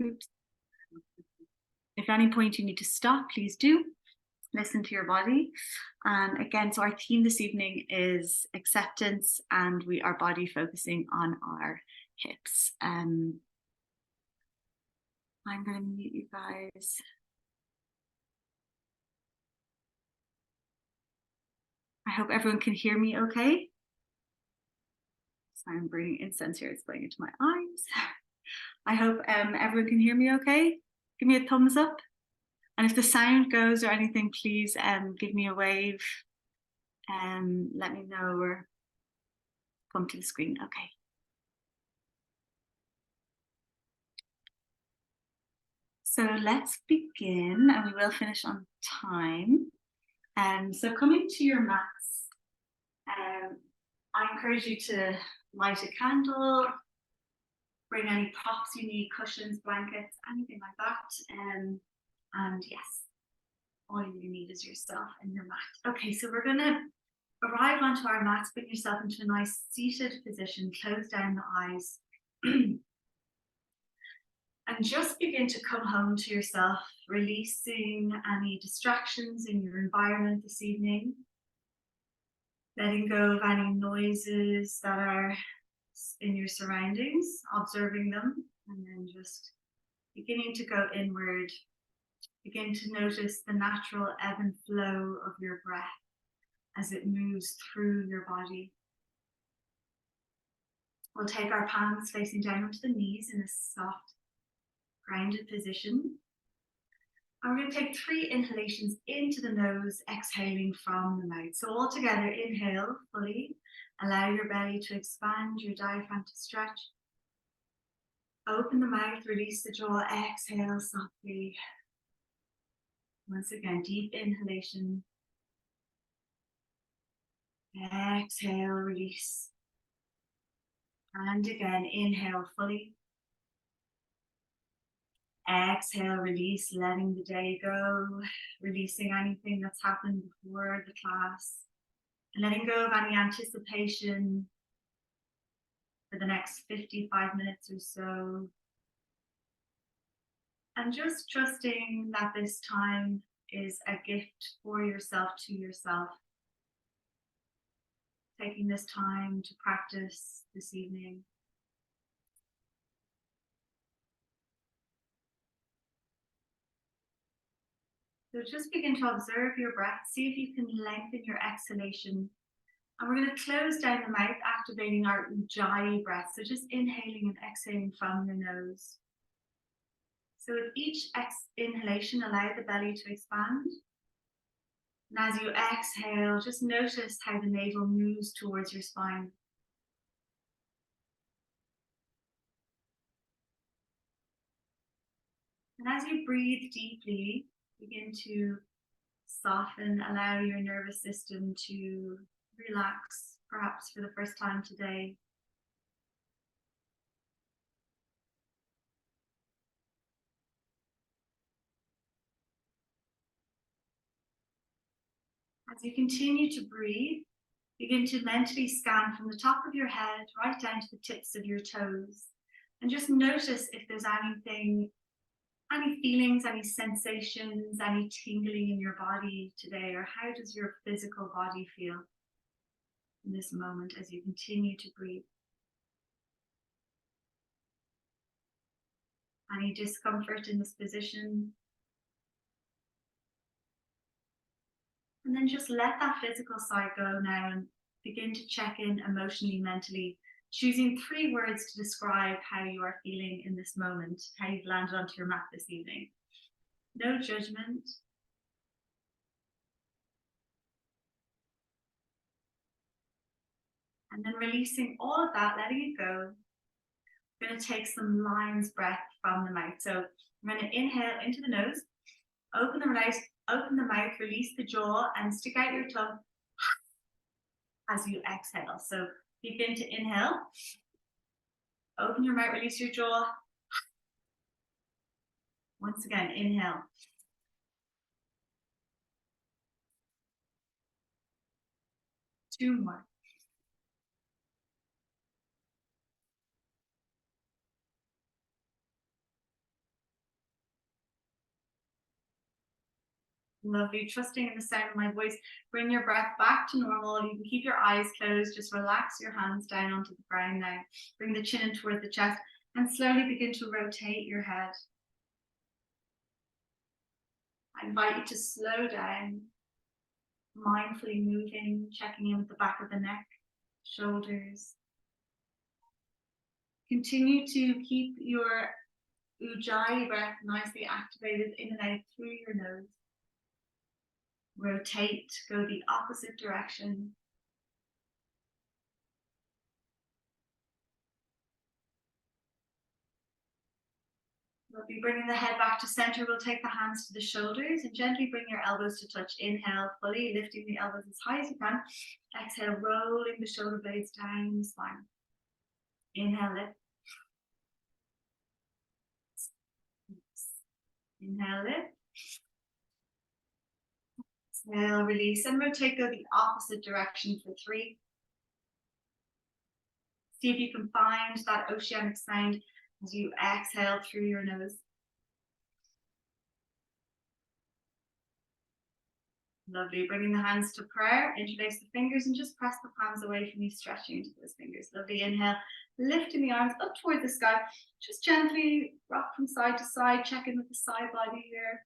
Oops. If at any point you need to stop, please do. Listen to your body. And again, so our theme this evening is acceptance, and we are body focusing on our hips. I'm going to mute you guys. I hope everyone can hear me okay. So I'm bringing incense here, it's going into my eyes. I hope everyone can hear me okay. Give me a thumbs up. And if the sound goes or anything, please give me a wave and let me know, or come to the screen. Okay. So let's begin, and we will finish on time. So coming to your mats, I encourage you to light a candle, bring any props you need, cushions, blankets, anything like that. And yes, all you need is yourself and your mat. Okay, so we're gonna arrive onto our mats, put yourself into a nice seated position, close down the eyes. And just begin to come home to yourself, releasing any distractions in your environment this evening. Letting go of any noises that are in your surroundings, observing them, and then just beginning to go inward. Begin to notice the natural ebb and flow of your breath as it moves through your body. We'll take our palms facing down onto the knees in a soft, grounded position. And we're going to take 3 inhalations into the nose, exhaling from the mouth. So all together, inhale fully. Allow your belly to expand, your diaphragm to stretch. Open the mouth, release the jaw, exhale softly. Once again, deep inhalation. Exhale, release. And again, inhale fully. Exhale, release, letting the day go, releasing anything that's happened before the class, and letting go of any anticipation for the next 55 minutes or so. And just trusting that this time is a gift for yourself, to yourself. Taking this time to practice this evening. So just begin to observe your breath. See if you can lengthen your exhalation. And we're going to close down the mouth, activating our Ujjayi breath. So just inhaling and exhaling from your nose. So with each inhalation, allow the belly to expand. And as you exhale, just notice how the navel moves towards your spine. And as you breathe deeply, begin to soften, allow your nervous system to relax, perhaps for the first time today. As you continue to breathe, begin to mentally scan from the top of your head right down to the tips of your toes. And just notice if there's anything, any feelings, any sensations, any tingling in your body today, or how does your physical body feel in this moment as you continue to breathe? Any discomfort in this position? And then just let that physical side go now and begin to check in emotionally, mentally, choosing 3 words to describe how you are feeling in this moment, how you've landed onto your mat this evening. No judgment. And then releasing all of that, letting it go. We're going to take some lion's breath from the mouth. So I'm going to inhale into the nose, open the mouth, release the jaw, and stick out your tongue as you exhale. So begin to inhale, open your mouth, release your jaw. Once again, inhale. Two more. Lovely. Trusting in the sound of my voice. Bring your breath back to normal. You can keep your eyes closed. Just relax your hands down onto the ground now. Bring the chin in toward the chest and slowly begin to rotate your head. I invite you to slow down, mindfully moving, checking in with the back of the neck, shoulders. Continue to keep your Ujjayi breath nicely activated in and out through your nose. Rotate, go the opposite direction. We'll be bringing the head back to center. We'll take the hands to the shoulders and gently bring your elbows to touch. Inhale, fully lifting the elbows as high as you can. Exhale, rolling the shoulder blades down the spine. Inhale, lift. Inhale, lift. Exhale, release, and rotate, go the opposite direction for 3. See if you can find that oceanic sound as you exhale through your nose. Lovely. Bringing the hands to prayer, interlace the fingers and just press the palms away from you, stretching into those fingers. Lovely. Inhale, lifting the arms up toward the sky. Just gently rock from side to side, check in with the side body here.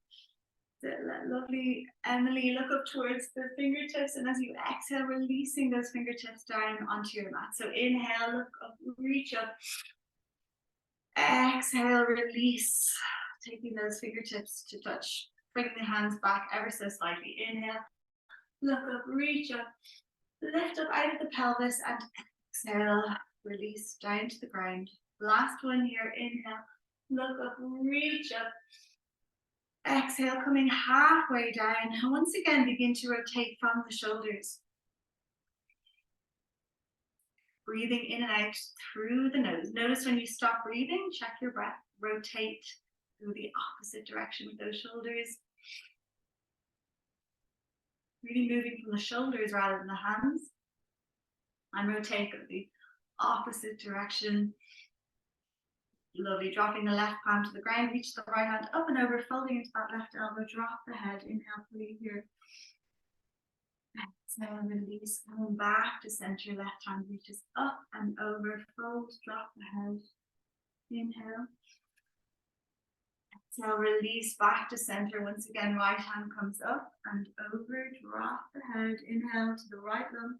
Lovely. Emily, look up towards the fingertips, and as you exhale, releasing those fingertips down onto your mat. So inhale, look up, reach up. Exhale, release. Taking those fingertips to touch. Bring the hands back ever so slightly. Inhale, look up, reach up, lift up out of the pelvis, and exhale, release down to the ground. Last one here. Inhale, look up, reach up. Exhale, coming halfway down. And once again, begin to rotate from the shoulders. Breathing in and out through the nose. Notice when you stop breathing, check your breath. Rotate through the opposite direction with those shoulders. Really moving from the shoulders rather than the hands. And rotate the opposite direction. Lovely. Dropping the left palm to the ground. Reach the right hand up and over, folding into that left elbow. Drop the head. Inhale, fully here. Exhale, release. Coming back to center. Left hand reaches up and over. Fold. Drop the head. Inhale. Exhale, release back to center. Once again, right hand comes up and over. Drop the head. Inhale to the right lung.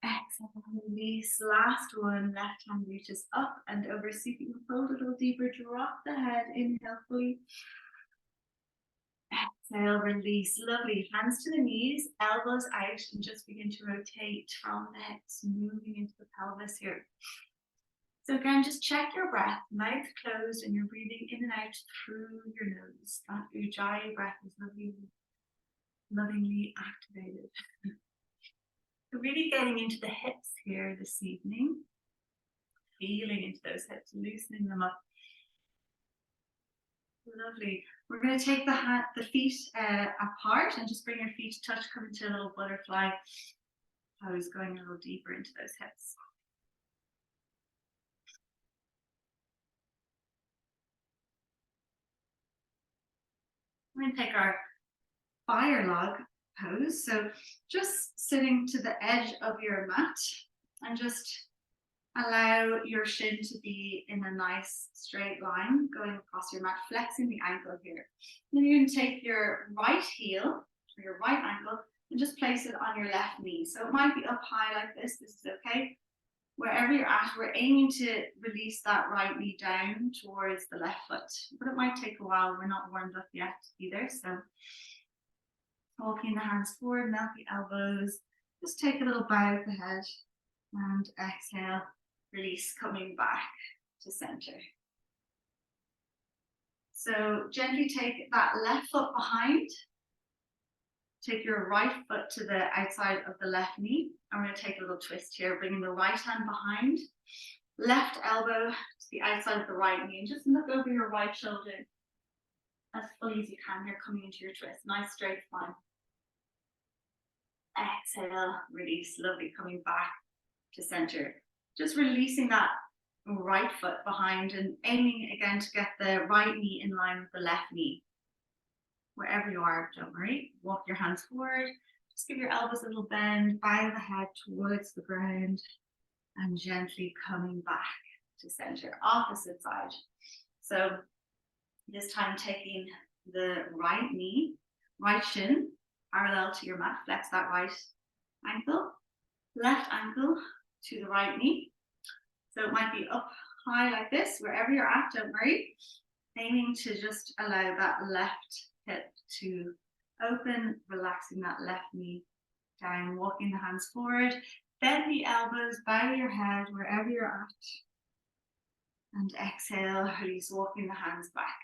Exhale, release. Last one. Left hand reaches up and over. See if you can fold a little deeper. Drop the head. Inhale fully. Exhale, release. Lovely. Hands to the knees, elbows out, and just begin to rotate from the hips, moving into the pelvis here. So again, just check your breath, mouth closed, and you're breathing in and out through your nose. That Ujjayi breath is lovingly activated. So really getting into the hips here this evening, feeling into those hips, loosening them up. Lovely. We're going to take the feet apart and just bring your feet to touch, come into a little butterfly pose, going a little deeper into those hips. We're going to take our fire log pose. So just sitting to the edge of your mat and just allow your shin to be in a nice straight line going across your mat, flexing the ankle here. And then you're going to take your right heel or your right ankle and just place it on your left knee. So it might be up high like this. This is okay. Wherever you're at, we're aiming to release that right knee down towards the left foot. But it might take a while. We're not warmed up yet either. So walking the hands forward, melt the elbows. Just take a little bow of the head and exhale. Release, coming back to center. So gently take that left foot behind. Take your right foot to the outside of the left knee. And we're going to take a little twist here, bringing the right hand behind. Left elbow to the outside of the right knee. And just look over your right shoulder as fully as you can here, coming into your twist. Nice straight spine. Exhale, release. Lovely, coming back to center. Just releasing that right foot behind and aiming again to get the right knee in line with the left knee. wherever you are, don't worry. Walk your hands forward. Just give your elbows a little bend, bow the head towards the ground, and gently coming back to center, opposite side. So this time taking the right knee, right shin, parallel to your mat, flex that right ankle, left ankle to the right knee. So it might be up high like this, wherever you're at, don't worry. Aiming to just allow that left hip to open, relaxing that left knee down, walking the hands forward, bend the elbows, bow your head wherever you're at. And exhale, release, walking the hands back.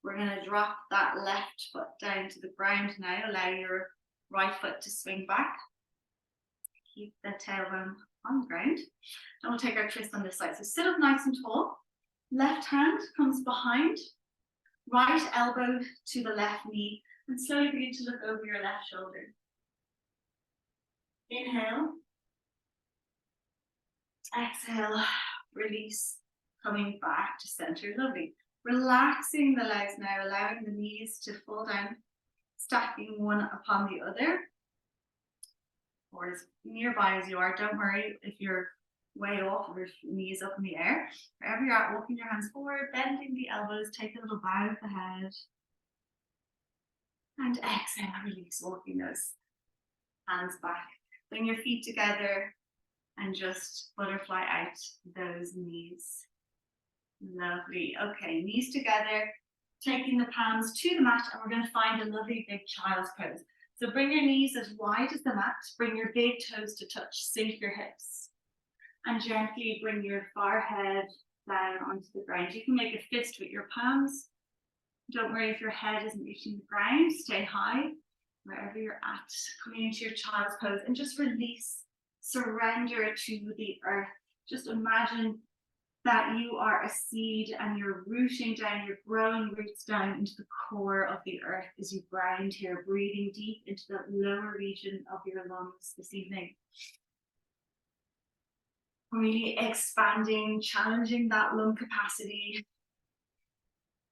We're going to drop that left foot down to the ground now. Allow your right foot to swing back. Keep the tailbone on the ground. And we'll take our twist on this side. So sit up nice and tall. Left hand comes behind. Right elbow to the left knee. And slowly begin to look over your left shoulder. Inhale. Exhale. Release. Coming back to center. Lovely. Relaxing the legs now, allowing the knees to fall down, stacking one upon the other, or as nearby as you are. Don't worry if you're way off or if your knee is up in the air. Wherever you're at, walking your hands forward, bending the elbows, take a little bow of the head. And exhale, release, walking those hands back. Bring your feet together and just butterfly out those knees. Lovely. Okay, knees together, taking the palms to the mat, and we're going to find a lovely big child's pose. So bring your knees as wide as the mat, bring your big toes to touch, sink your hips, and gently bring your forehead down onto the ground. You can make a fist with your palms. Don't worry if your head isn't reaching the ground, stay high, wherever you're at, coming into your child's pose, and just release, surrender to the earth. Just imagine that you are a seed and you're rooting down, you're growing roots down into the core of the earth as you ground here, breathing deep into the lower region of your lungs this evening. Really expanding, challenging that lung capacity,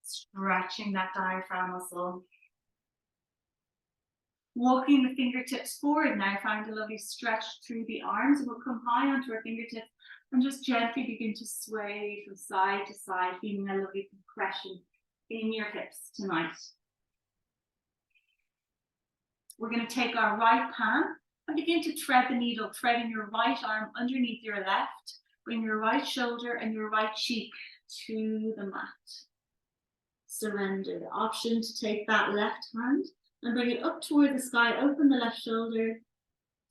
stretching that diaphragm muscle. Walking the fingertips forward now, find a lovely stretch through the arms, and we'll come high onto our fingertips and just gently begin to sway from side to side, feeling a lovely compression in your hips tonight. We're going to take our right palm and begin to thread the needle, threading your right arm underneath your left. Bring your right shoulder and your right cheek to the mat. Surrender. The option to take that left hand and bring it up toward the sky, open the left shoulder,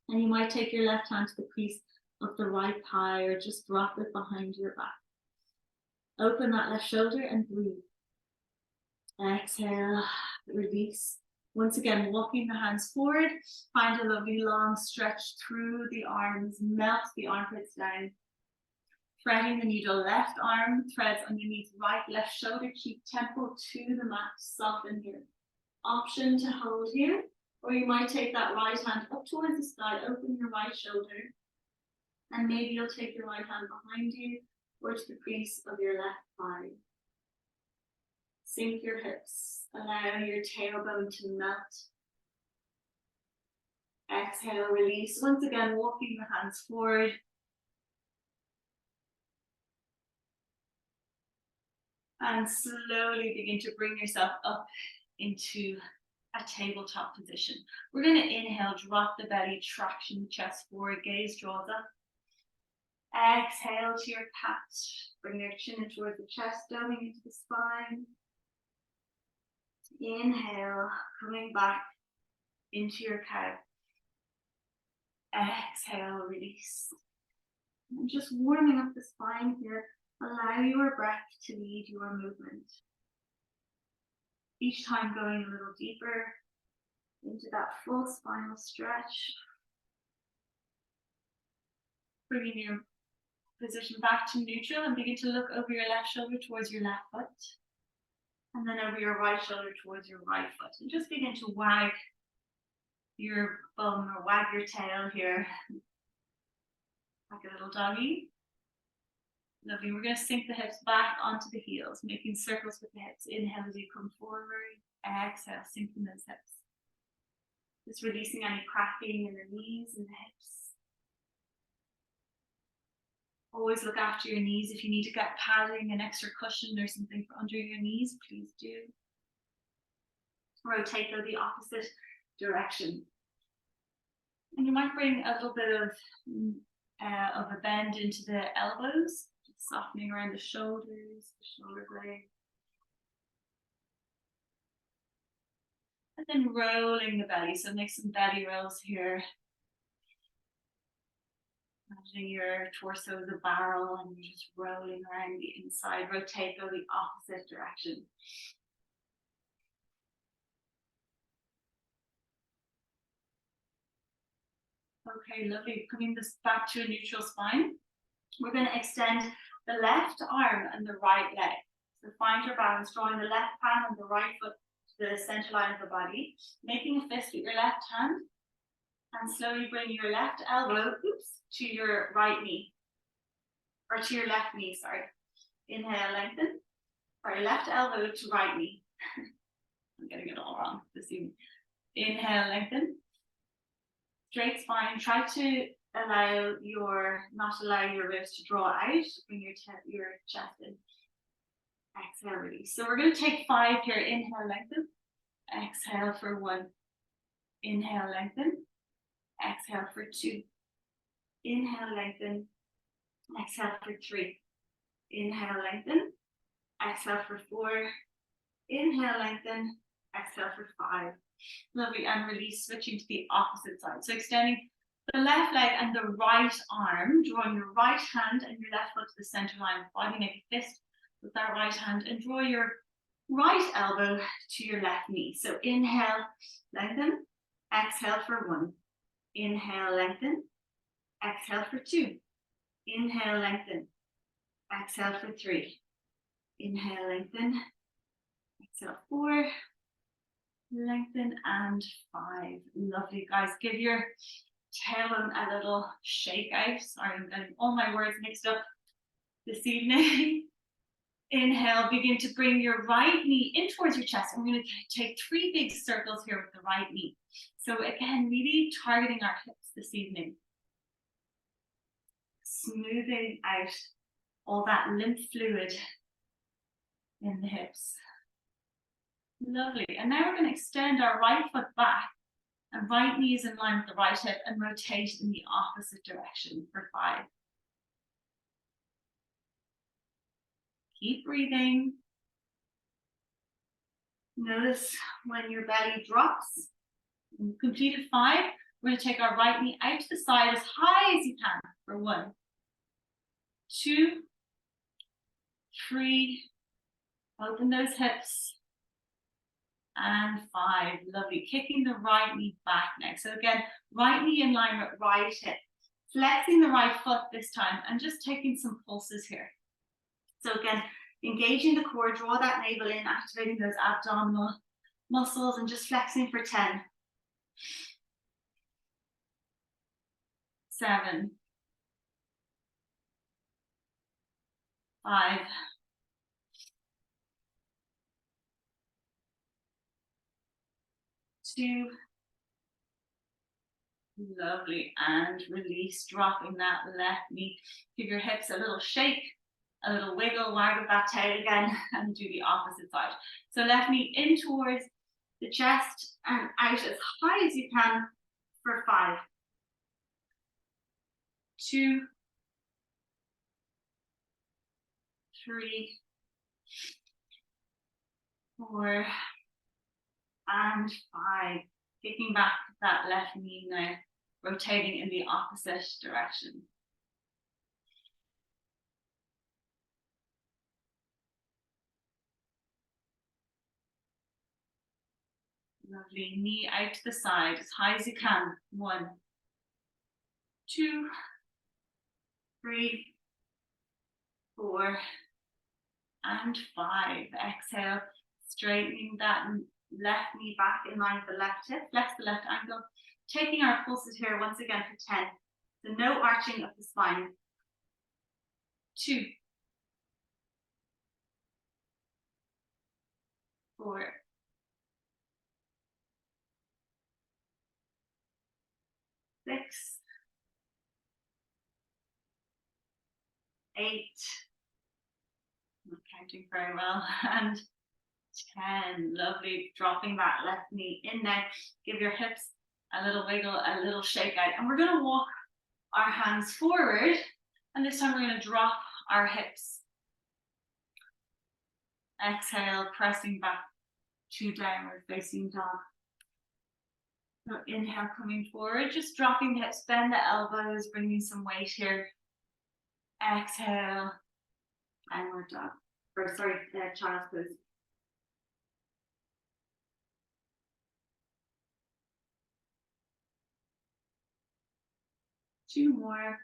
and you might take your left hand to the crease of the right thigh or just drop it behind your back. Open that left shoulder and breathe. Exhale, release. Once again, walking the hands forward, find a lovely long stretch through the arms, melt the armpits down. Threading the needle, left arm threads underneath right, left shoulder, cheek, temple to the mat, soften here. Option to hold here, or you might take that right hand up towards the sky, open your right shoulder, and maybe you'll take your right hand behind you or to the crease of your left thigh. Sink your hips, allow your tailbone to melt. Exhale, release. Once again, walking the hands forward. And slowly begin to bring yourself up into a tabletop position. We're going to inhale, drop the belly, traction the chest forward, gaze draws up. Exhale to your cat. Bring your chin in towards the chest, delving into the spine. Inhale, coming back into your cow. Exhale, release. And just warming up the spine here. Allow your breath to lead your movement. Each time going a little deeper into that full spinal stretch. Bringing your position back to neutral and begin to look over your left shoulder towards your left foot. And then over your right shoulder towards your right foot. And just begin to wag your bum or wag your tail here. Like a little doggy. Lovely. We're going to sink the hips back onto the heels, making circles with the hips. Inhale as you come forward. Exhale, sinking those hips. Just releasing any cracking in the knees and the hips. Always look after your knees. If you need to get padding, an extra cushion or something for under your knees, please do. Rotate go the opposite direction. And you might bring a little bit of a bend into the elbows, just softening around the shoulders, the shoulder blade. And then rolling the belly, so make some belly rolls here. Imagining your torso as a barrel and you're just rolling around the inside. Rotate, go the opposite direction. Okay, lovely. Coming this back to a neutral spine. We're going to extend the left arm and the right leg. So find your balance, drawing the left palm and the right foot to the center line of the body. Making a fist with your left hand. And slowly bring your left elbow, to your right knee. Or to your left knee, sorry. Inhale, lengthen. Or left elbow to right knee. I'm getting it all wrong this evening. Inhale, lengthen. Straight spine. Try to not allow your ribs to draw out. Bring your chest in. Exhale, release. So we're going to take 5 here. Inhale, lengthen. Exhale for 1. Inhale, lengthen. Exhale for 2. Inhale, lengthen. Exhale for 3. Inhale, lengthen. Exhale for 4. Inhale, lengthen. Exhale for 5. Lovely. And release, switching to the opposite side. So extending the left leg and the right arm, drawing your right hand and your left foot to the center line of the body. Make a fist with that right hand and draw your right elbow to your left knee. So inhale, lengthen. Exhale for 1. Inhale, lengthen. Exhale for 2. Inhale, lengthen. Exhale for 3. Inhale, lengthen. Exhale, 4. Lengthen and 5. Lovely, guys. Give your tailbone a little shake out. Sorry, I'm getting all my words mixed up this evening. Inhale, begin to bring your right knee in towards your chest. I'm going to take 3 big circles here with the right knee. So again, really targeting our hips this evening. Smoothing out all that lymph fluid in the hips. Lovely. And now we're going to extend our right foot back and right knee is in line with the right hip and rotate in the opposite direction for 5. Keep breathing. Notice when your belly drops. When you've completed 5, we're going to take our right knee out to the side as high as you can for 1, 2, 3. Open those hips. And 5. Lovely. Kicking the right knee back next. So again, right knee in line with right hip. Flexing the right foot this time and just taking some pulses here. So again, engaging the core, draw that navel in, activating those abdominal muscles and just flexing for 10. 7. 5. 2. Lovely. And release, dropping that left knee. Give your hips a little shake, a little wiggle, waggle that tail again, and do the opposite side. So left knee in towards the chest and out as high as you can for 5. 2. 3. 4. And 5. Kicking back that left knee now, rotating in the opposite direction. Lovely. Knee out to the side as high as you can. 1, 2, 3, 4, and 5. Exhale, straightening that left knee back in line with the left hip. Flex the left ankle. Taking our pulses here once again for 10. So no arching of the spine. 2, 4, 6, 8, not counting very well, and 10. Lovely. Dropping that left knee in now. Give your hips a little wiggle, a little shake out. And we're going to walk our hands forward. And this time we're going to drop our hips. Exhale, pressing back to downward facing dog. So inhale, coming forward, just dropping the hips, bend the elbows, bringing some weight here. Exhale, downward dog. Or sorry, child's pose. Two more.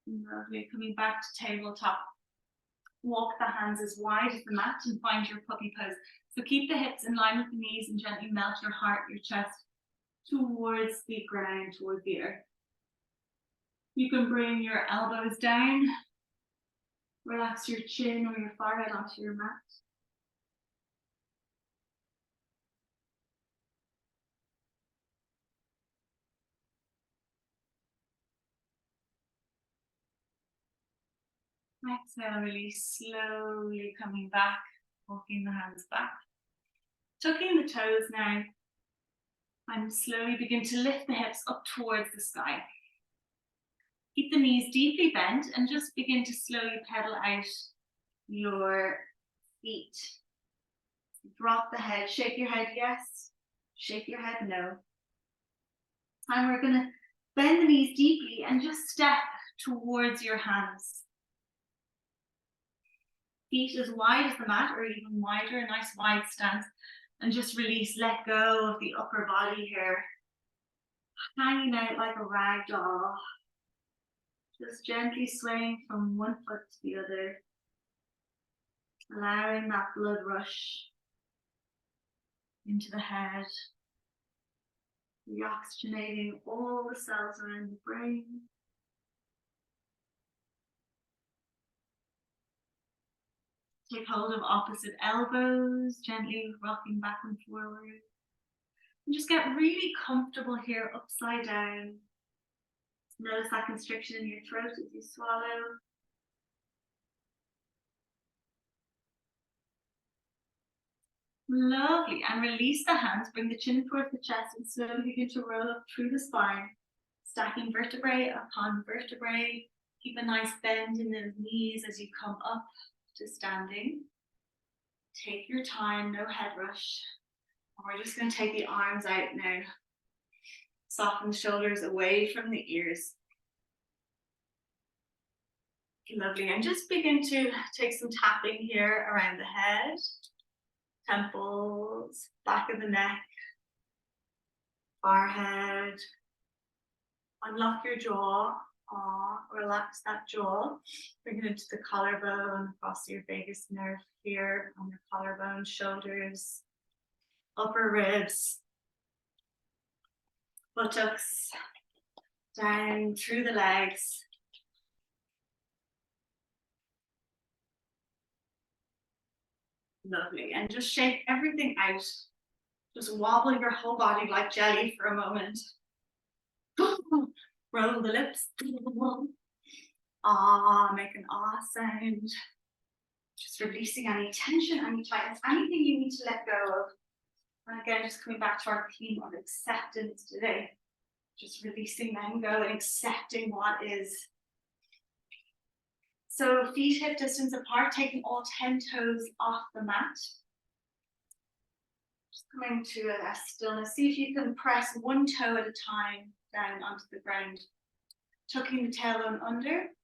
Lovely. Coming back to tabletop. Walk the hands as wide as the mat and find your puppy pose. So keep the hips in line with the knees and gently melt your heart, your chest towards the ground, towards the earth. You can bring your elbows down. Relax your chin or your forehead onto your mat. Exhale, release, slowly coming back, walking the hands back. Tucking the toes now, and slowly begin to lift the hips up towards the sky. Keep the knees deeply bent and just begin to slowly pedal out your feet. Drop the head, shake your head yes, shake your head no. And we're going to bend the knees deeply and just step towards your hands. Feet as wide as the mat or even wider, a nice wide stance. And just release, let go of the upper body here. Hanging out like a rag doll. Just gently swaying from one foot to the other. Allowing that blood rush into the head. Reoxygenating all the cells around the brain. Take hold of opposite elbows, gently rocking back and forward. And just get really comfortable here, upside down. Notice that constriction in your throat as you swallow. Lovely. And release the hands, bring the chin towards the chest and slowly begin to roll up through the spine, stacking vertebrae upon vertebrae. Keep a nice bend in the knees as you come up to standing. Take your time, no head rush. And we're just going to take the arms out now. Soften the shoulders away from the ears. Lovely. And just begin to take some tapping here around the head, temples, back of the neck, forehead. Unlock your jaw. Relax that jaw. Bring it into the collarbone, across your vagus nerve here on your collarbone, shoulders, upper ribs, buttocks, down through the legs. Lovely. And just shake everything out. Just wobble your whole body like jelly for a moment. Roll the lips. Make an sound. Just releasing any tension, any tightness, anything you need to let go of. And again, just coming back to our theme of acceptance today. Just releasing, letting go, and accepting what is. So feet hip distance apart, taking all 10 toes off the mat. Just coming to a stillness. See if you can press one toe at a time down onto the ground. Tucking the tailbone under,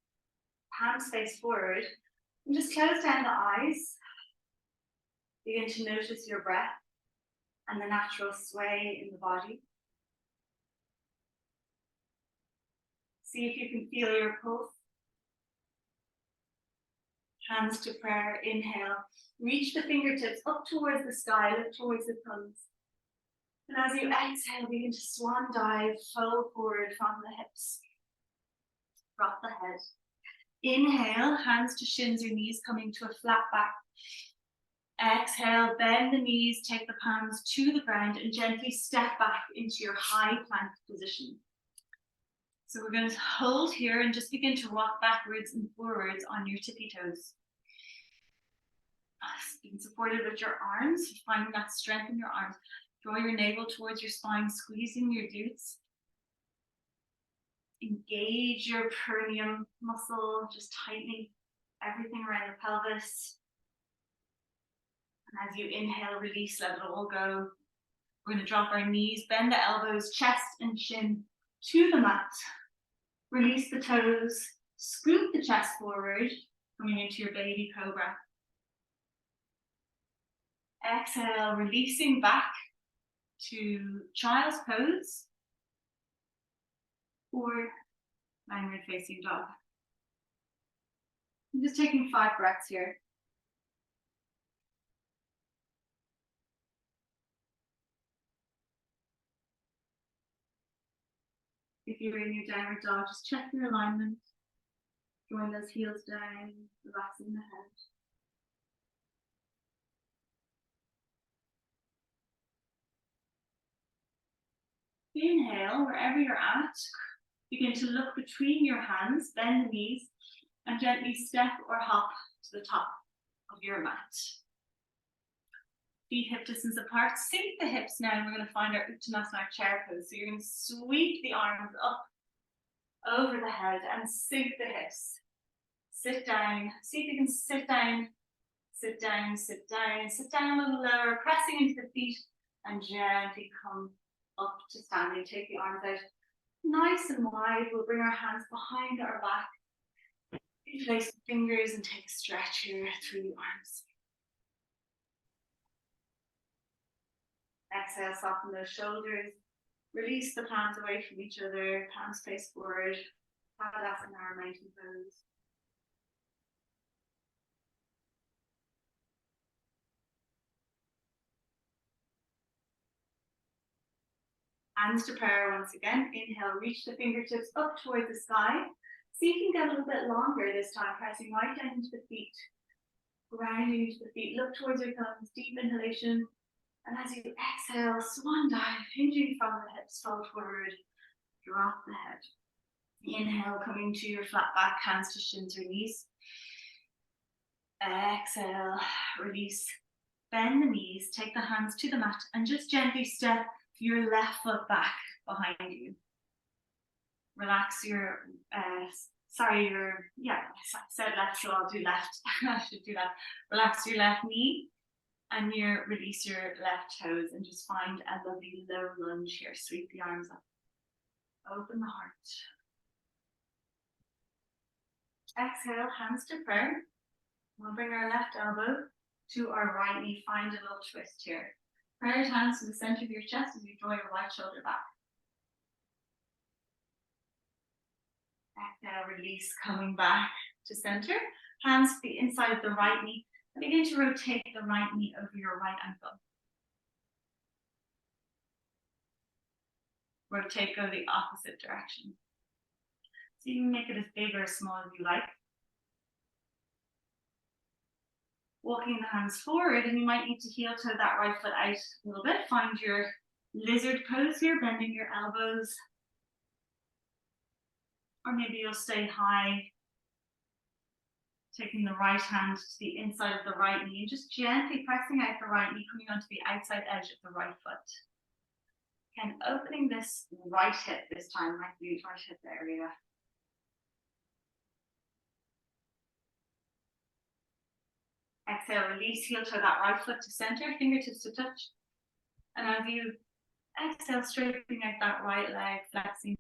hands face forward, and just close down the eyes. Begin to notice your breath and the natural sway in the body. See if you can feel your pulse. Hands to prayer, inhale. Reach the fingertips up towards the sky, look towards the thumbs. And as you exhale, begin to swan dive, fold forward from the hips. Drop the head. Inhale, hands to shins or knees, coming to a flat back. Exhale, bend the knees, take the palms to the ground and gently step back into your high plank position. So we're going to hold here and just begin to rock backwards and forwards on your tippy toes. Being supported with your arms, finding that strength in your arms. Draw your navel towards your spine, squeezing your glutes. Engage your perineum muscle, just tightening everything around the pelvis. And as you inhale, release, let it all go. We're going to drop our knees, bend the elbows, chest and chin to the mat. Release the toes, scoop the chest forward, coming into your baby cobra. Exhale, releasing back to child's pose or downward facing dog. I'm just taking 5 breaths here. If you're in your downward dog, just check your alignment. Drawing those heels down, relaxing the head. Inhale, wherever you're at, begin to look between your hands, bend the knees, and gently step or hop to the top of your mat. Feet hip distance apart, sink the hips now, and we're going to find our Uttanasana, our chair pose. So you're going to sweep the arms up over the head and sink the hips. Sit down, see if you can sit down, sit down, sit down, sit down a little lower, pressing into the feet, and gently come up to standing. Take the arms out nice and wide. We'll bring our hands behind our back. Place the fingers and take a stretch here through the arms. Exhale, soften those shoulders. Release the palms away from each other. Palms face forward. Tadasana, our mountain pose. Hands to prayer once again. Inhale, reach the fingertips up towards the sky. See if you can get a little bit longer this time, pressing right down into the feet. Grounding into the feet. Look towards your thumbs. Deep inhalation. And as you exhale, swan dive, hinging from the hips, fold forward, drop the head. Inhale, coming to your flat back, hands to shins or knees. Exhale, release, bend the knees, take the hands to the mat, and just gently step your left foot back behind you. Relax your, I said left, so I'll do left. I should do that. Relax your left knee. And you release your left toes and just find a lovely low lunge here. Sweep the arms up. Open the heart. Exhale, hands to prayer. We'll bring our left elbow to our right knee. Find a little twist here. Prayer hands to the center of your chest as you draw your right shoulder back. Exhale, release, coming back to center. Hands to the inside of the right knee. And begin to rotate the right knee over your right ankle. Rotate, go the opposite direction. So you can make it as big or as small as you like. Walking the hands forward, and you might need to heel toe that right foot out a little bit. Find your lizard pose here, bending your elbows. Or maybe you'll stay high. Taking the right hand to the inside of the right knee and just gently pressing out the right knee, coming onto the outside edge of the right foot. Again, opening this right hip this time, like the right hip area. Exhale, release, heel toe that right foot to center, fingertips to touch. And as you exhale, straightening out that right leg, flexing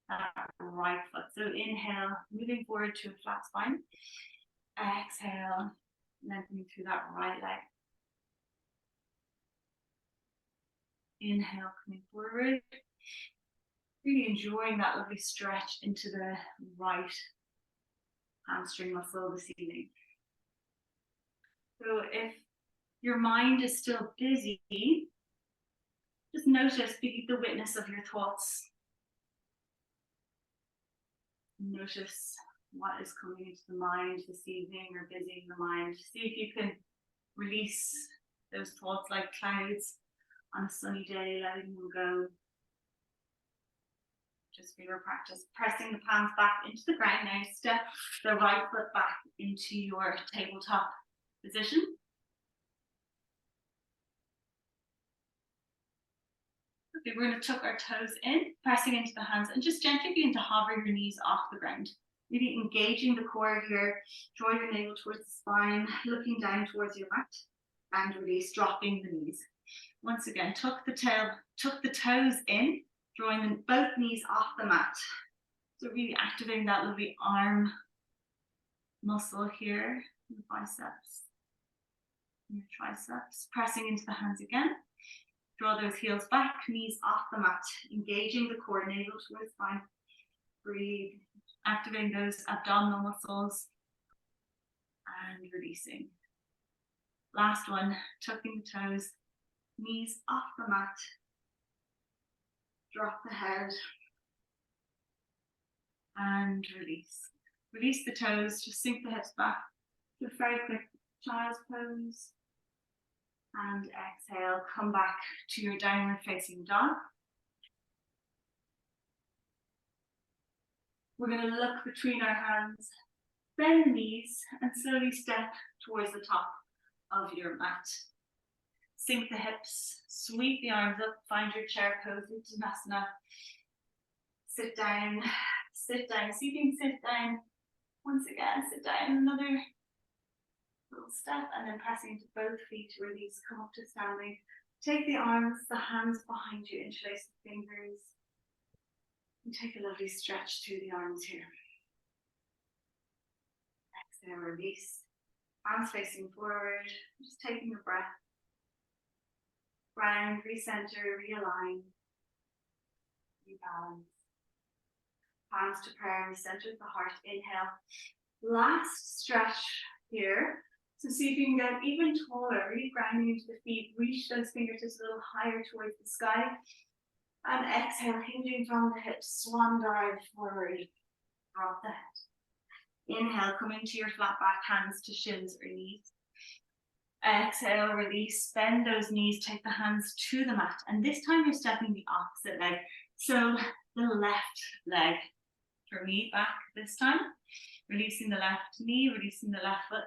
that right foot. So inhale, moving forward to a flat spine. Exhale, lengthening through that right leg. Inhale, coming forward. Really enjoying that lovely stretch into the right hamstring muscle this evening. So if your mind is still busy, just notice, be the witness of your thoughts. Notice what is coming into the mind this evening or busying the mind. See if you can release those thoughts like clouds on a sunny day, letting them go. Just for your practice, pressing the palms back into the ground. Now step the right foot back into your tabletop position. Okay, we're going to tuck our toes in, pressing into the hands, and just gently begin to hover your knees off the ground. Really engaging the core here. Draw your navel towards the spine, looking down towards your mat, and release, dropping the knees. Once again, tuck the toes in, drawing both knees off the mat. So really activating that lovely arm muscle here, in the biceps, and your triceps. Pressing into the hands again. Draw those heels back, knees off the mat, engaging the core, navel towards spine. Breathe, activating those abdominal muscles and releasing. Last one, tucking the toes, knees off the mat. Drop the head and release. Release the toes, just sink the hips back to a very quick child's pose. And exhale, come back to your downward facing dog. We're going to look between our hands, bend the knees, and slowly step towards the top of your mat. Sink the hips, sweep the arms up, find your chair pose, Uttanasana. Sit down, see if you can sit down. Once again, sit down, another little step, and then pressing into both feet, release, come up to standing. Take the arms, the hands behind you, interlace the fingers, and take a lovely stretch through the arms here. Exhale, release, arms facing forward, just taking a breath. Ground, recenter, realign, rebalance. Palms to prayer in the center of the heart. Inhale. Last stretch here. So see if you can get even taller, really grounding into the feet. Reach those fingertips a little higher towards the sky. And exhale, hinging from the hips. Swan dive forward. Drop the head. Inhale, come into your flat back, hands to shins or knees. Exhale, release, bend those knees, take the hands to the mat. And this time you're stepping the opposite leg. So the left leg for me back this time. Releasing the left knee, releasing the left foot.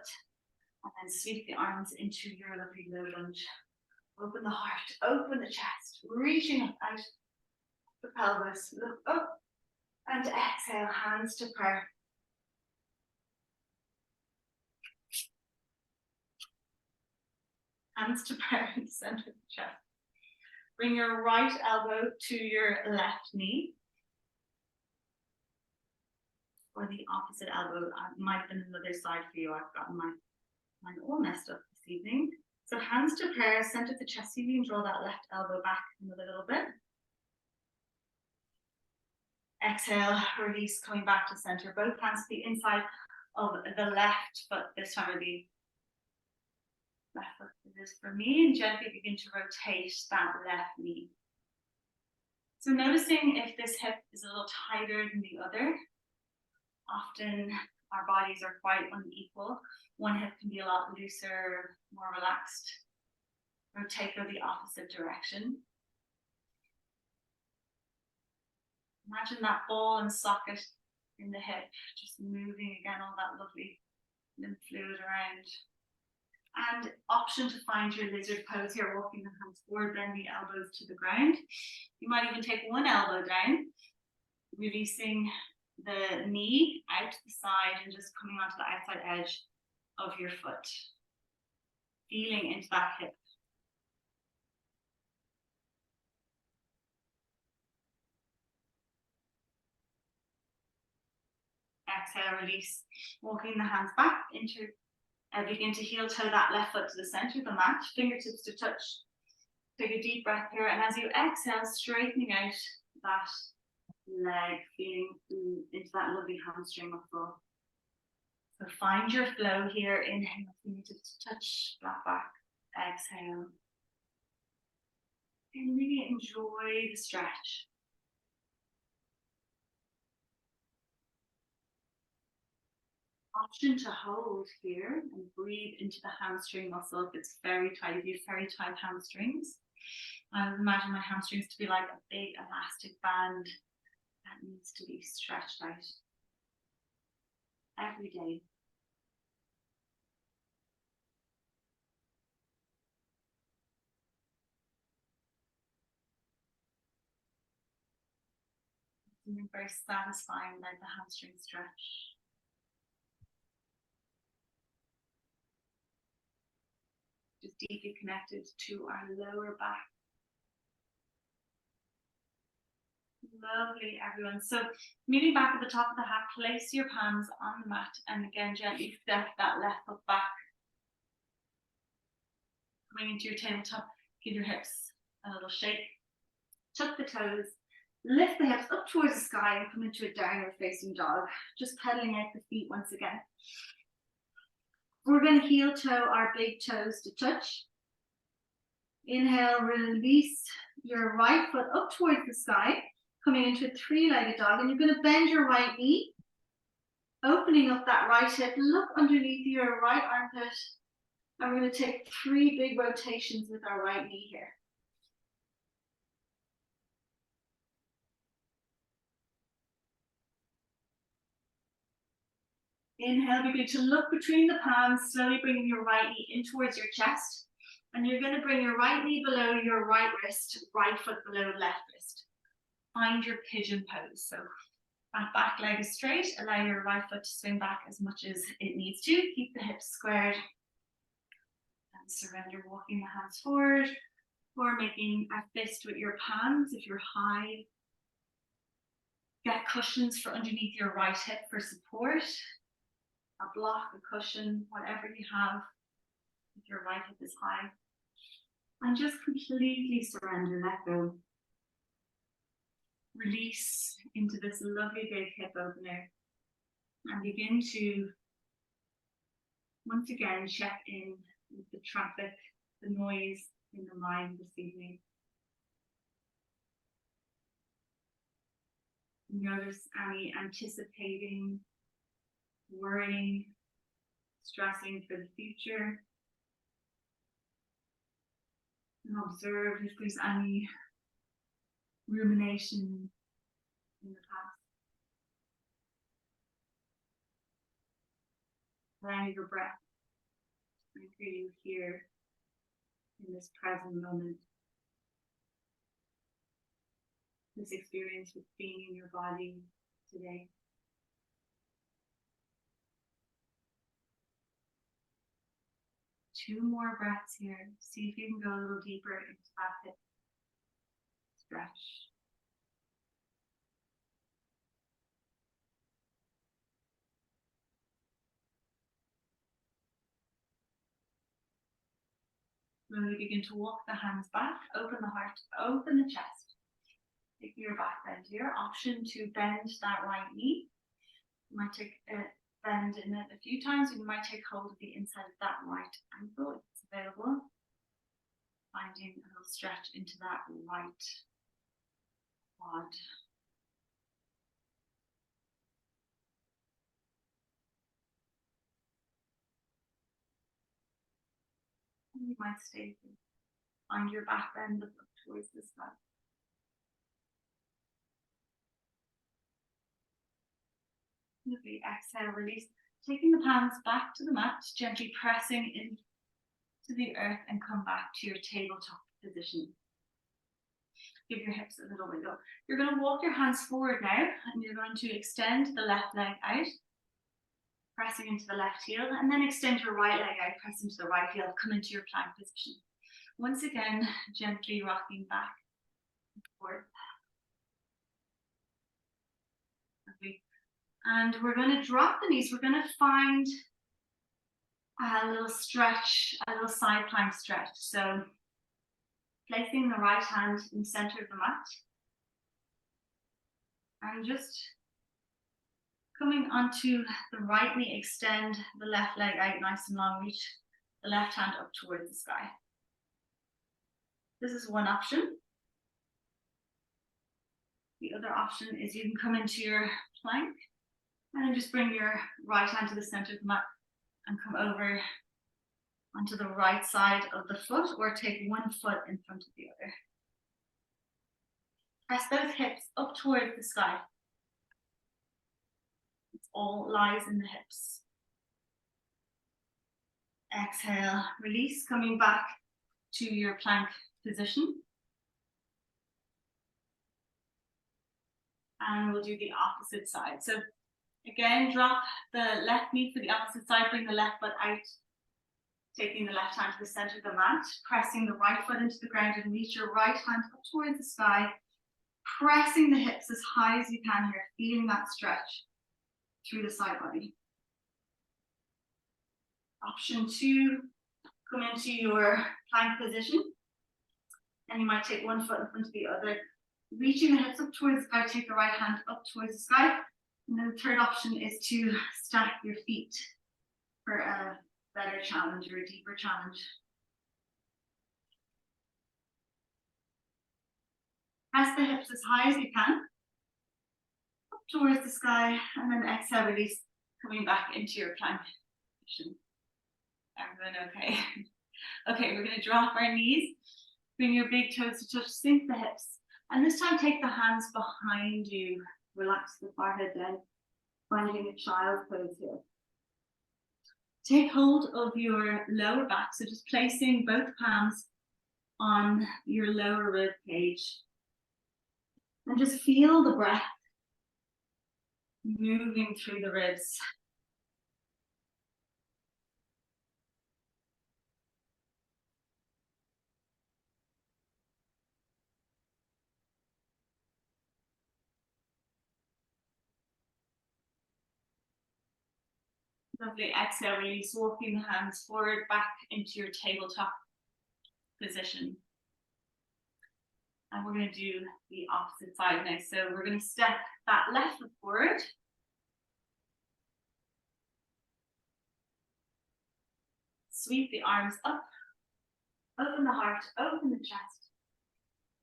And then sweep the arms into your lovely low lunge. Open the heart, open the chest, reaching up out the pelvis. Look up and exhale, hands to prayer. Hands to prayer in the center of the chest. Bring your right elbow to your left knee. Or the opposite elbow. It might have been another side for you. I've gotten mine all messed up this evening. So hands to prayer, center of the chest. See if you can draw that left elbow back another little bit. Exhale, release, coming back to center. Both hands to the inside of the left foot. This time will be left foot is for me, and gently begin to rotate that left knee. So noticing if this hip is a little tighter than the other. Often our bodies are quite unequal. One hip can be a lot looser, more relaxed. Rotate go the opposite direction. Imagine that ball and socket in the hip, just moving again, all that lovely lymph fluid around. And option to find your lizard pose here, walking the hands forward, bend the elbows to the ground. You might even take one elbow down, releasing the knee out to the side and just coming onto the outside edge of your foot. Feeling into that hip. Exhale, release. Walking the hands back into begin to heel toe that left foot to the center of the mat, fingertips to touch. Take a deep breath here, and as you exhale, straightening out that leg, feeling into that lovely hamstring muscle. So find your flow here. Inhale, fingertips to touch, flat back. Exhale. And really enjoy the stretch. option to hold here and breathe into the hamstring muscle if it's very tight. If you have very tight hamstrings, I would imagine my hamstrings to be like a big elastic band that needs to be stretched out every day. Something very satisfying about the hamstring stretch. Just deeply connected to our lower back. Lovely, everyone. So meeting back at the top of the hat, place your palms on the mat and again gently step that left foot back. Coming into your tabletop, give your hips a little shake. Tuck the toes, lift the hips up towards the sky and come into a downward facing dog. Just pedaling out the feet once again. We're going to heel toe our big toes to touch. Inhale, release your right foot up towards the sky, coming into a three-legged dog, and you're going to bend your right knee, opening up that right hip, look underneath your right armpit, and we're going to take 3 big rotations with our right knee here. Inhale, begin to look between the palms, slowly bringing your right knee in towards your chest. And you're going to bring your right knee below your right wrist, right foot below left wrist. Find your pigeon pose. So that back leg is straight. Allow your right foot to swing back as much as it needs to. Keep the hips squared. And surrender, walking the hands forward. Or making a fist with your palms if you're high. Get cushions for underneath your right hip for support. A block, a cushion, whatever you have, if your right hip is high. And just completely surrender, let go. Release into this lovely big hip opener. And begin to, once again, check in with the traffic, the noise in the mind this evening. Notice any anticipating, worrying, stressing for the future. And observe if there's any rumination in the past. Allow your breath to anchor you here in this present moment. This experience with being in your body today. Two more breaths here. See if you can go a little deeper into that hip stretch. Slowly begin to walk the hands back, open the heart, open the chest. Taking your back bend here. Option to bend that right knee. You might take a bend in it a few times, and you might take hold of the inside of that right ankle if it's available. Finding a little stretch into that right quad. And you might stay here. Find your back bend, look up towards the sky. Lovely. Exhale, release. Taking the palms back to the mat, gently pressing into the earth and come back to your tabletop position. Give your hips a little wiggle. You're going to walk your hands forward now, and you're going to extend the left leg out, pressing into the left heel, and then extend your right leg out, press into the right heel, come into your plank position. Once again, gently rocking back and forth. Lovely. And we're going to drop the knees. We're going to find a little stretch, a little side plank stretch. So placing the right hand in the center of the mat. And just coming onto the right knee, extend the left leg out nice and long, reach the left hand up towards the sky. This is one option. The other option is you can come into your plank And then just bring your right hand to the center of the mat and come over onto the right side of the foot, or take one foot in front of the other. Press those hips up towards the sky. It all lies in the hips. Exhale, release, coming back to your plank position. And we'll do the opposite side. So again, drop the left knee for the opposite side, bring the left foot out, taking the left hand to the center of the mat, pressing the right foot into the ground and reach your right hand up towards the sky, pressing the hips as high as you can here, feeling that stretch through the side body. Option 2, come into your plank position, and you might take one foot in front of the other, reaching the hips up towards the sky, take the right hand up towards the sky. And then the third option is to stack your feet for a better challenge or a deeper challenge. Press the hips as high as you can, up towards the sky, and then exhale, release, coming back into your plank position. Everyone okay? Okay, we're going to drop our knees, bring your big toes to touch, sink the hips, and this time take the hands behind you, relax the forehead down, finding a child's pose here. Take hold of your lower back, so just placing both palms on your lower rib cage. And just feel the breath moving through the ribs. Lovely. Exhale, release, walking the hands forward, back into your tabletop position. And we're going to do the opposite side now. So we're going to step that left foot forward. Sweep the arms up. Open the heart, open the chest.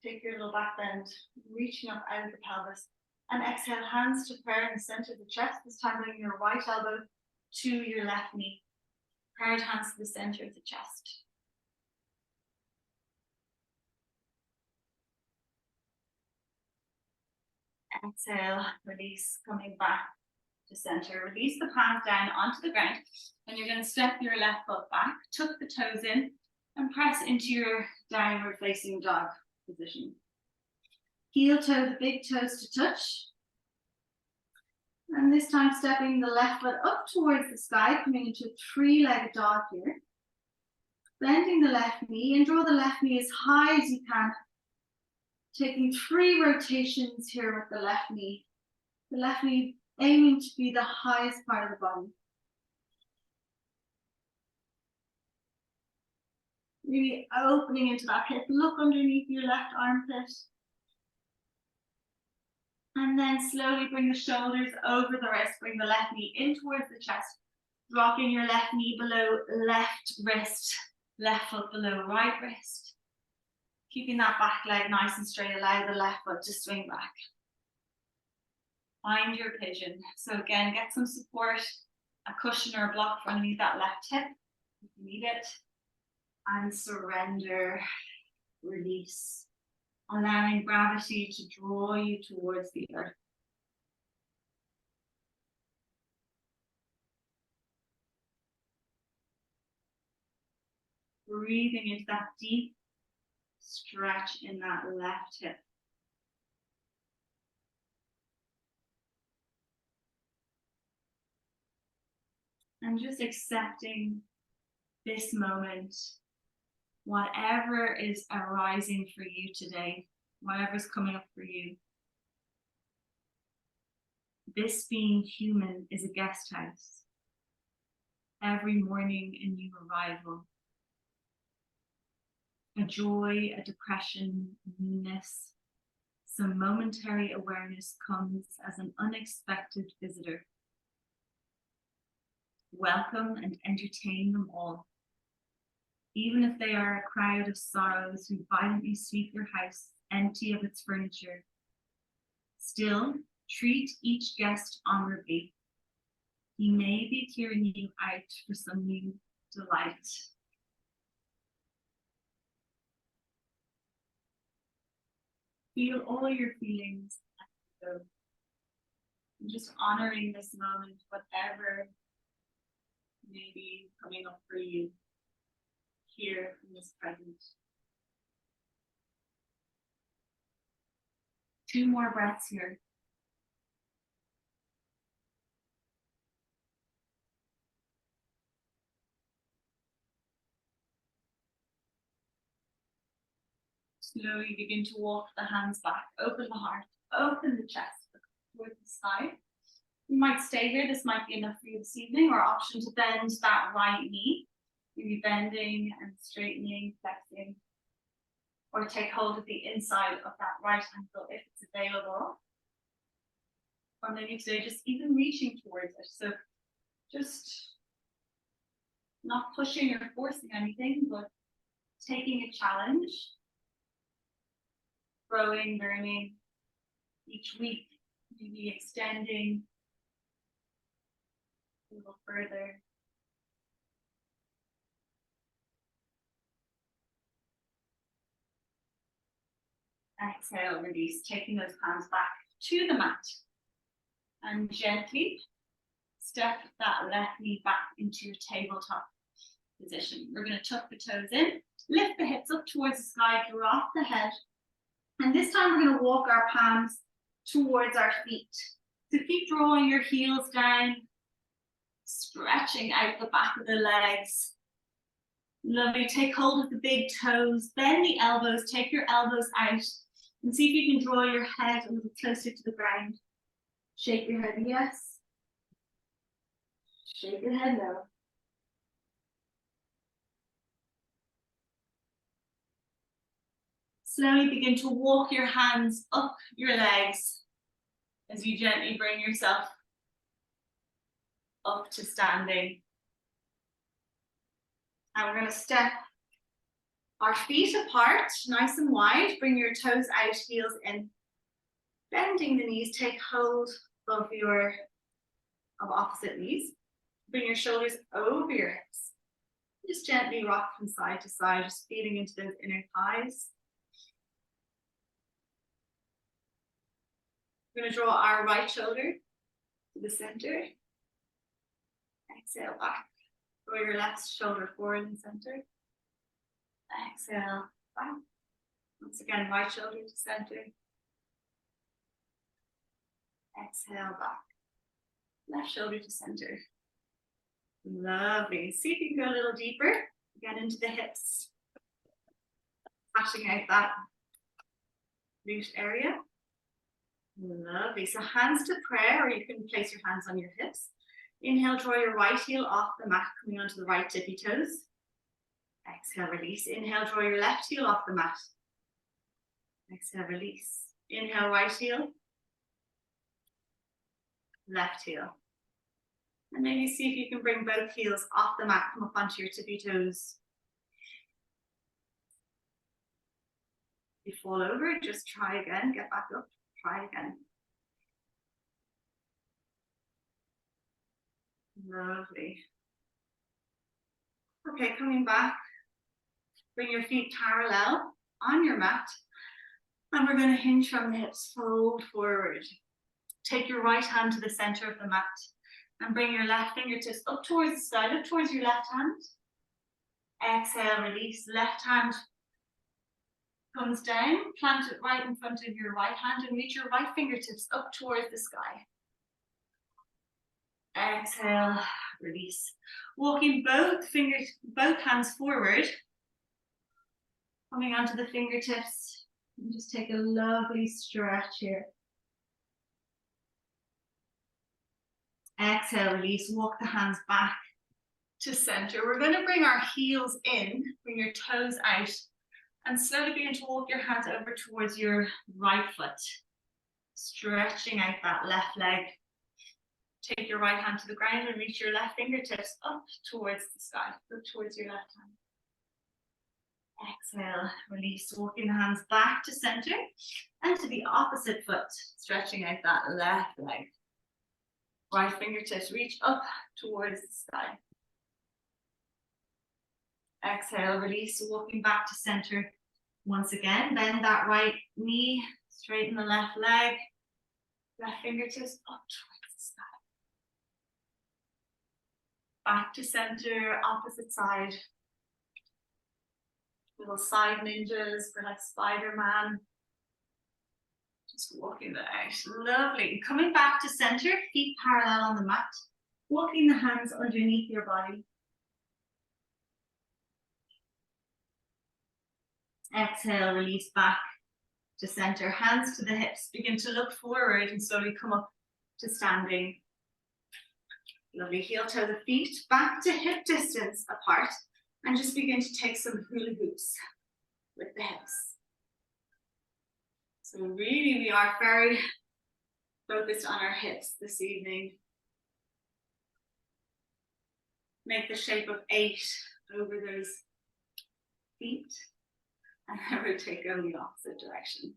Take your little back bend, reaching up out of the pelvis. And exhale, hands to prayer in the center of the chest. This time bring your right elbow to your left knee. Paired hands to the center of the chest. Exhale, release, coming back to center. Release the palms down onto the ground. And you're going to step your left foot back, tuck the toes in, and press into your downward facing dog position. Heel toe the big toes to touch. And this time stepping the left foot up towards the sky, coming into a three-legged dog here. Bending the left knee and draw the left knee as high as you can. Taking 3 rotations here with the left knee. The left knee aiming to be the highest part of the body. Really opening into that hip. Look underneath your left armpit. And then slowly bring the shoulders over the wrist. Bring the left knee in towards the chest. Dropping your left knee below left wrist. Left foot below right wrist. Keeping that back leg nice and straight. Allow the left foot to swing back. Find your pigeon. So again, get some support. A cushion or a block for underneath that left hip if you need it. And surrender. Release. Allowing gravity to draw you towards the earth. Breathing into that deep stretch in that left hip. And just accepting this moment. Whatever is arising for you today, whatever's coming up for you. This being human is a guest house. Every morning a new arrival. A joy, a depression, newness. Some momentary awareness comes as an unexpected visitor. Welcome and entertain them all. Even if they are a crowd of sorrows who violently sweep your house empty of its furniture. Still, treat each guest honorably He may be clearing you out for some new delight. Feel all your feelings as you go. And just honoring this moment, whatever may be coming up for you here in this present. 2 more breaths here. Slowly begin to walk the hands back, open the heart, open the chest, look towards the sky. You might stay here, this might be enough for you this evening, or option to bend that right knee. Maybe bending and straightening, flexing. Or take hold of the inside of that right ankle if it's available. Or maybe today just even reaching towards it. So just not pushing or forcing anything, but taking a challenge. Growing, learning each week, maybe extending a little further. Exhale, release, taking those palms back to the mat. And gently step that left knee back into your tabletop position. We're going to tuck the toes in, lift the hips up towards the sky, drop the head. And this time we're going to walk our palms towards our feet. So keep drawing your heels down, stretching out the back of the legs. Lovely, take hold of the big toes, bend the elbows, take your elbows out, and see if you can draw your head a little closer to the ground. Shake your head yes. Shake your head no. Slowly begin to walk your hands up your legs as you gently bring yourself up to standing. And we're going to step our feet apart, nice and wide. Bring your toes out, heels in. Bending the knees, take hold of opposite knees. Bring your shoulders over your hips. Just gently rock from side to side, just feeding into those inner thighs. We're going to draw our right shoulder to the center. Exhale back. Draw your left shoulder forward and center. Exhale back. Once again, right shoulder to center. Exhale back. Left shoulder to center. Lovely. See if you can go a little deeper. Get into the hips. Flashing out that glute area. Lovely. So hands to prayer, or you can place your hands on your hips. Inhale, draw your right heel off the mat, coming onto the right tippy toes. Exhale, release. Inhale, draw your left heel off the mat. Exhale, release. Inhale, right heel. Left heel. And maybe see if you can bring both heels off the mat, come up onto your tippy toes. If you fall over, just try again, get back up, try again. Lovely. Okay, coming back, bring your feet parallel on your mat, and we're going to hinge from the hips, fold forward. Take your right hand to the center of the mat, and bring your left fingertips up towards the sky, look towards your left hand. Exhale, release, left hand comes down, plant it right in front of your right hand, and reach your right fingertips up towards the sky. Exhale, release. Walking both hands forward, coming onto the fingertips, and just take a lovely stretch here. Exhale, release, walk the hands back to center. We're going to bring our heels in, bring your toes out, and slowly begin to walk your hands over towards your right foot, stretching out that left leg. Take your right hand to the ground and reach your left fingertips up towards the sky. Look towards your left hand. Exhale, release, walking the hands back to center and to the opposite foot, stretching out that left leg. Right fingertips reach up towards the sky. Exhale, release, walking back to center. Once again, bend that right knee, straighten the left leg, left fingertips up towards the sky. Back to center, opposite side. Little side ninjas for like Spider-Man. Just walking that out. Lovely. Coming back to center, feet parallel on the mat. Walking the hands underneath your body. Exhale, release back to center. Hands to the hips. Begin to look forward and slowly come up to standing. Lovely. Heel toe the feet back to hip distance apart. And just begin to take some hula hoops with the hips. So really we are very focused on our hips this evening. Make the shape of 8 over those feet. And then rotate go in the opposite direction.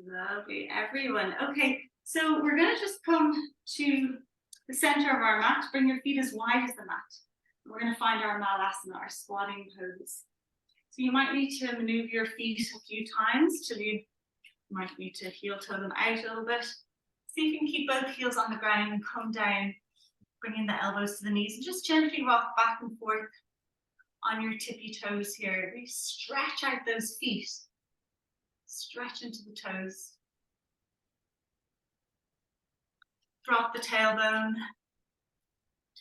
Lovely, everyone. Okay, so we're going to just come to the center of our mat. Bring your feet as wide as the mat. We're going to find our malasana, our squatting pose. So you might need to maneuver your feet a few times till you might need to heel toe them out a little bit. See if you can keep both heels on the ground and come down, bringing the elbows to the knees and just gently rock back and forth on your tippy toes here. Really stretch out those feet. Stretch into the toes. Drop the tailbone.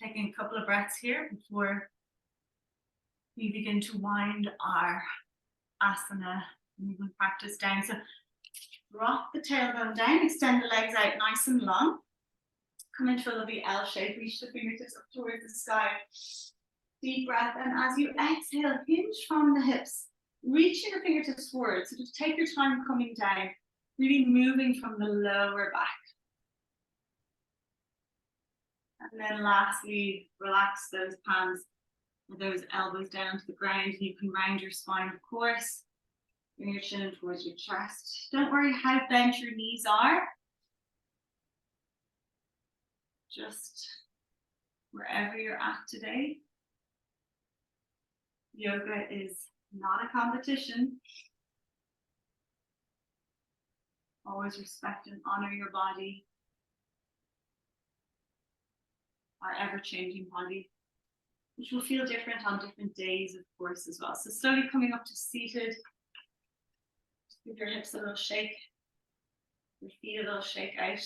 Taking a couple of breaths here before we begin to wind our asana movement practice down. So drop the tailbone down, extend the legs out nice and long. Come into a lovely L shape, reach the fingertips up towards the sky. Deep breath, and as you exhale, hinge from the hips, reaching your fingertips forward. So just take your time coming down, really moving from the lower back. And then lastly, relax those palms or those elbows down to the ground. You can round your spine, of course. Bring your chin towards your chest. Don't worry how bent your knees are. Just wherever you're at today. Yoga is not a competition. Always respect and honor your body, our ever-changing body, which will feel different on different days, of course, as well. So slowly coming up to seated. Just give your hips a little shake, your feet a little shake out.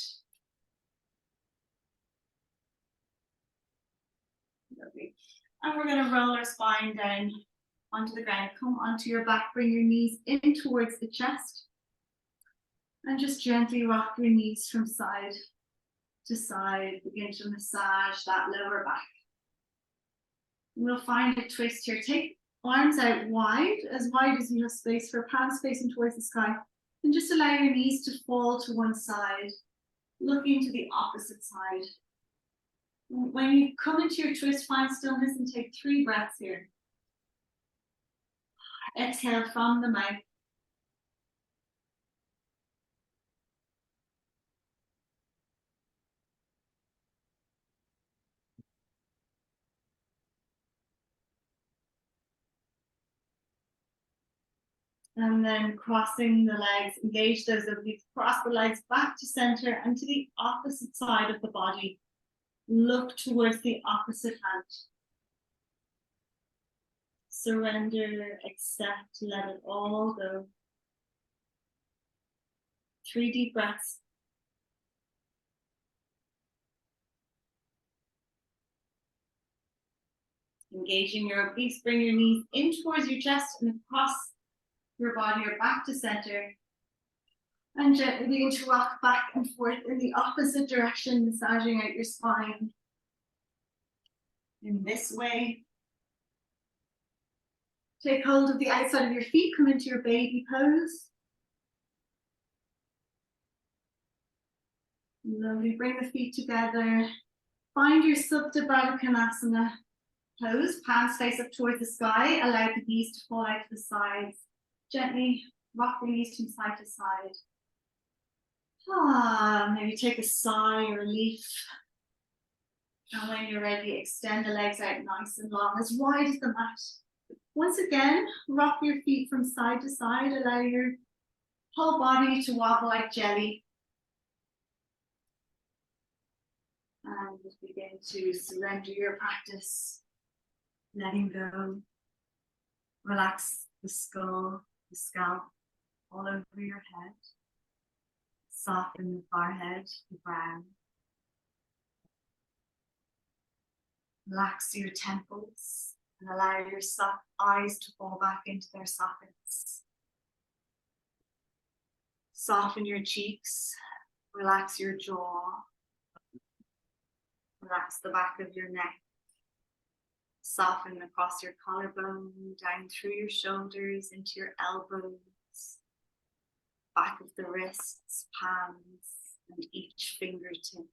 Lovely. And we're going to roll our spine down onto the ground. Come onto your back, bring your knees in towards the chest. And just gently rock your knees from side to side. Begin to massage that lower back. And we'll find a twist here. Take arms out wide as you have space for palms facing towards the sky. And just allow your knees to fall to one side, looking to the opposite side. When you come into your twist, find stillness and take 3 breaths here. Exhale from the mouth. And then crossing the legs, engage those obliques, cross the legs back to center and to the opposite side of the body. Look towards the opposite hand. Surrender, accept, let it all go. 3 deep breaths. Engaging your obliques, bring your knees in towards your chest and across your body or back to center. And gently begin to rock back and forth in the opposite direction, massaging out your spine. In this way. Take hold of the outside of your feet, come into your baby pose. Lovely, bring the feet together. Find your Supta Baddha Konasana pose, palms face up towards the sky. Allow the knees to fall out to the sides. Gently rock the knees from side to side. Maybe take a sigh or relief. And when you're ready, extend the legs out nice and long, as wide as the mat. Once again, rock your feet from side to side. Allow your whole body to wobble like jelly. And just begin to surrender your practice, letting go. Relax the skull, the scalp, all over your head. Soften the forehead, the brow. Relax your temples and allow your soft eyes to fall back into their sockets. Soften your cheeks, relax your jaw, relax the back of your neck. Soften across your collarbone, down through your shoulders, into your elbows, back of the wrists, palms, and each fingertip.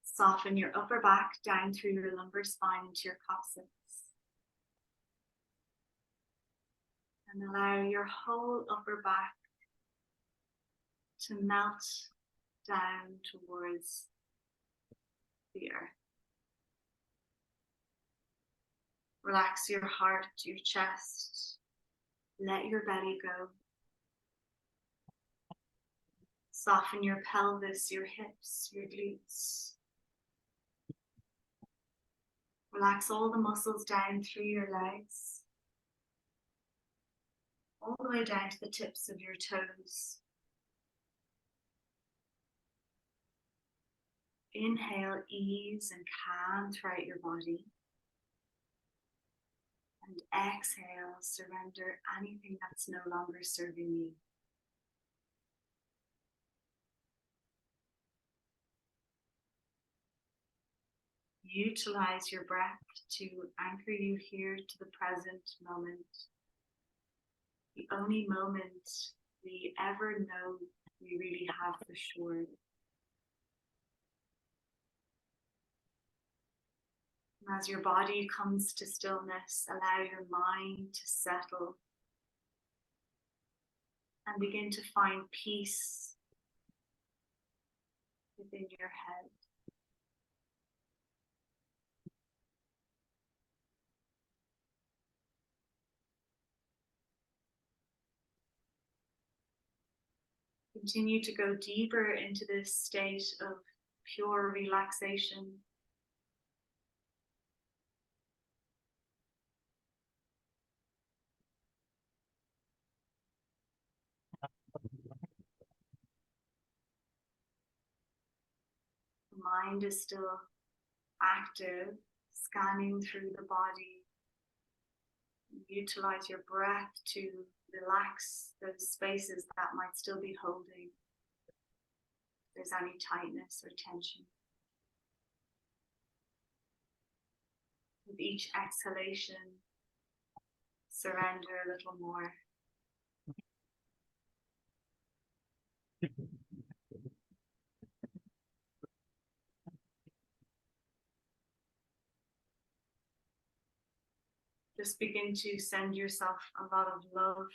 Soften your upper back down through your lumbar spine into your coccyx. And allow your whole upper back to melt down towards the earth. Relax your heart, your chest. Let your belly go. Soften your pelvis, your hips, your glutes. Relax all the muscles down through your legs, all the way down to the tips of your toes. Inhale, ease and calm throughout your body. And exhale, surrender anything that's no longer serving you. Utilize your breath to anchor you here to the present moment. The only moment we ever know we really have for sure. As your body comes to stillness, allow your mind to settle and begin to find peace within your head. Continue to go deeper into this state of pure relaxation. The mind is still active, scanning through the body. Utilize your breath to relax those spaces that might still be holding. If there's any tightness or tension. With each exhalation, surrender a little more. Just begin to send yourself a lot of love,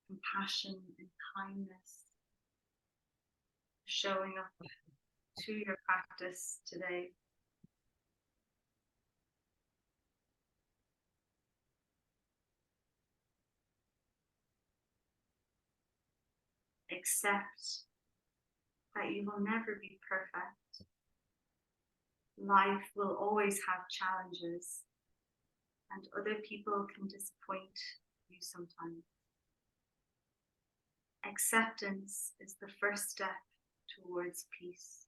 compassion, and kindness, showing up to your practice today. Accept that you will never be perfect. Life will always have challenges, and other people can disappoint you sometimes. Acceptance is the first step towards peace.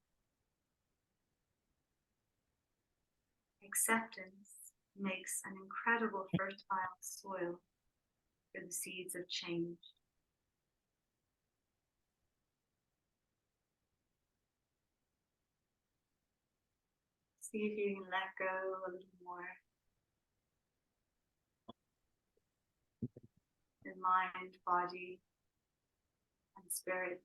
Acceptance makes an incredible fertile soil for the seeds of change. See if you can let go a little more. In mind, body, and spirit.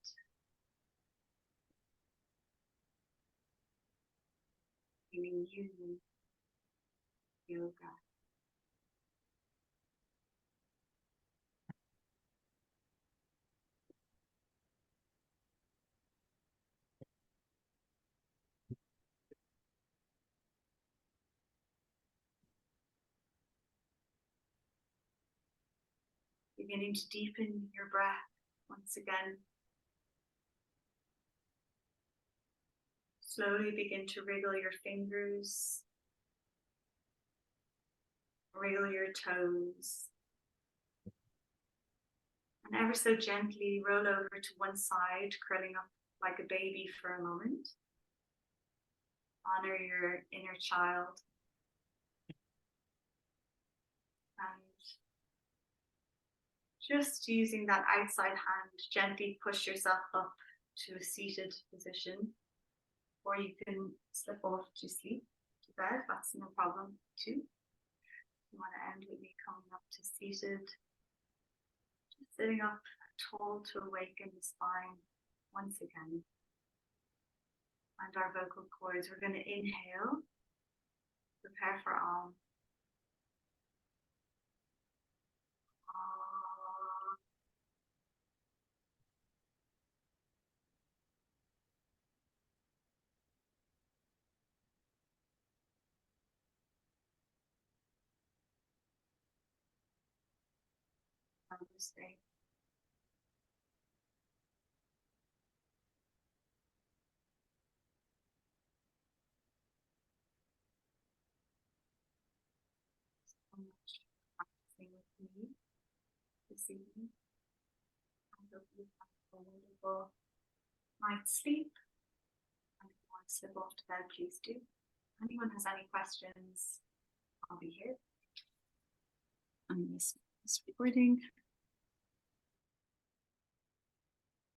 Feeling you, yoga. Beginning to deepen your breath once again. Slowly begin to wriggle your fingers, wriggle your toes, and ever so gently roll over to one side, curling up like a baby for a moment. Honor your inner child. And just using that outside hand, gently push yourself up to a seated position. Or you can slip off to sleep, to bed, that's no problem too. You want to end with me coming up to seated, just sitting up tall to awaken the spine once again. And our vocal cords, we're going to inhale, prepare for Om. Namaste. So much for practicing with me this evening. I hope you have a wonderful night's sleep. And if you want to slip off to bed, please do. If anyone has any questions, I'll be here. I'm this recording.